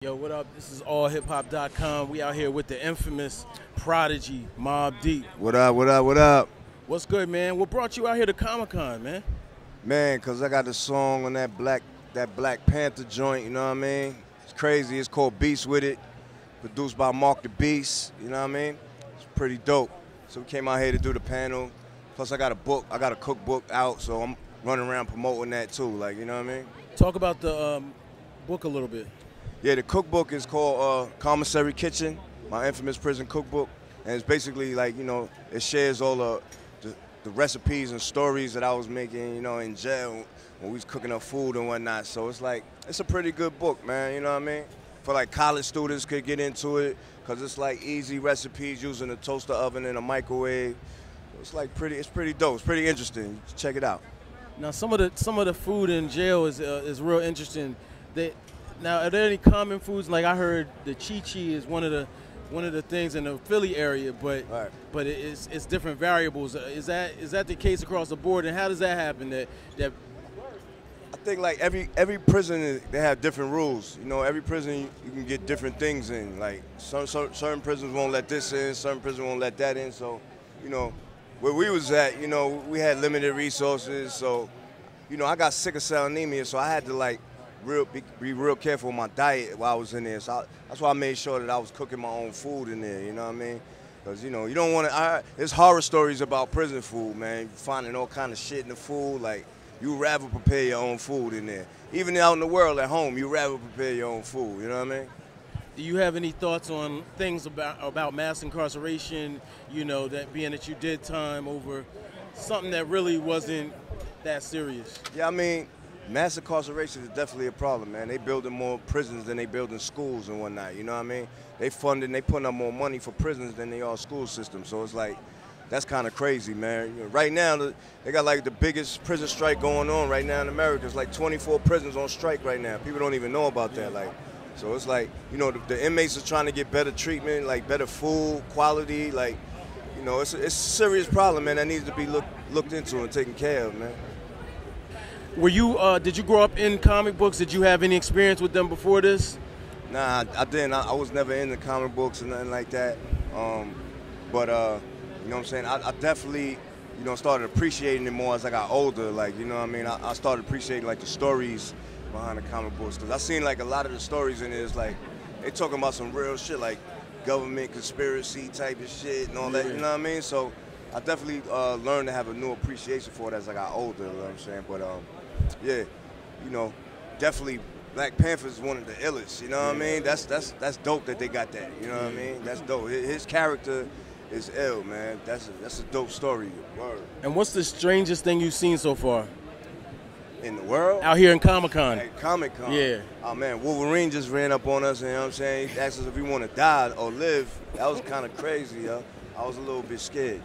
Yo, what up? This is allhiphop.com. We out here with the infamous Prodigy, Mobb Deep. What up, what up, what up? What's good, man? What brought you out here to Comic-Con, man? Man, cause I got a song on that Black Panther joint, you know what I mean? It's crazy, it's called Beast With It, produced by Mark the Beast, you know what I mean? It's pretty dope. So we came out here to do the panel. Plus I got a book, I got a cookbook out, so I'm running around promoting that too, like, you know what I mean? Talk about the book a little bit. Yeah, the cookbook is called Commissary Kitchen, my infamous prison cookbook. And it's basically like, you know, it shares all the recipes and stories that I was making, you know, in jail when we was cooking up food and whatnot. So it's like, it's a pretty good book, man, you know what I mean? For like college students could get into it, because it's like easy recipes using a toaster oven and a microwave. It's like it's pretty dope, it's pretty interesting. Check it out. Now some of the food in jail is real interesting. Now, are there any common foods? Like I heard the chi-chi is one of the things in the Philly area, but Right. but it's different variables. Is that the case across the board? And how does that happen? That I think like every prison they have different rules. You know, every prison you can get different things in. Like certain prisons won't let this in, certain prisons won't let that in. So, you know, where we was at, you know, we had limited resources. So, you know, I got sickle cell anemia, so I had to like be real careful with my diet while I was in there. So that's why I made sure that I was cooking my own food in there, you know what I mean? Because, you know, you don't want to, there's horror stories about prison food, man. Finding all kind of shit in the food, like, you rather prepare your own food in there. Even out in the world at home, you rather prepare your own food, you know what I mean? Do you have any thoughts on things about mass incarceration, you know, that being that you did time over something that really wasn't that serious? Yeah, I mean, mass incarceration is definitely a problem, man. They building more prisons than they building schools and whatnot, you know what I mean? They putting up more money for prisons than they are school systems. So it's like, that's kind of crazy, man. You know, right now, they got like the biggest prison strike going on right now in America. It's like 24 prisons on strike right now. People don't even know about that. Like, so it's like, you know, the inmates are trying to get better treatment, like better food, quality, like, you know, it's a serious problem, man, that needs to be looked into and taken care of, man. Were you? Did you grow up in comic books? Did you have any experience with them before this? Nah, I didn't. I was never into comic books or nothing like that. But you know what I'm saying? I definitely, you know, started appreciating it more as I got older. Like, you know what I mean? I started appreciating like the stories behind the comic books, because I seen like a lot of the stories in it is like they talking about some real shit, like government conspiracy type of shit and all that. You know what I mean? So I definitely learned to have a new appreciation for it as I got older. You know what I'm saying? But yeah, you know, definitely Black Panther is one of the illest, you know what I mean? That's dope that they got that, you know what I mean? That's dope. His character is ill, man. That's a dope story. Word. And what's the strangest thing you've seen so far? In the world? Out here in Comic-Con. At Comic-Con? Yeah. Oh, man, Wolverine just ran up on us, you know what I'm saying? He asked us if we want to die or live. That was kind of crazy, yo. I was a little bit scared.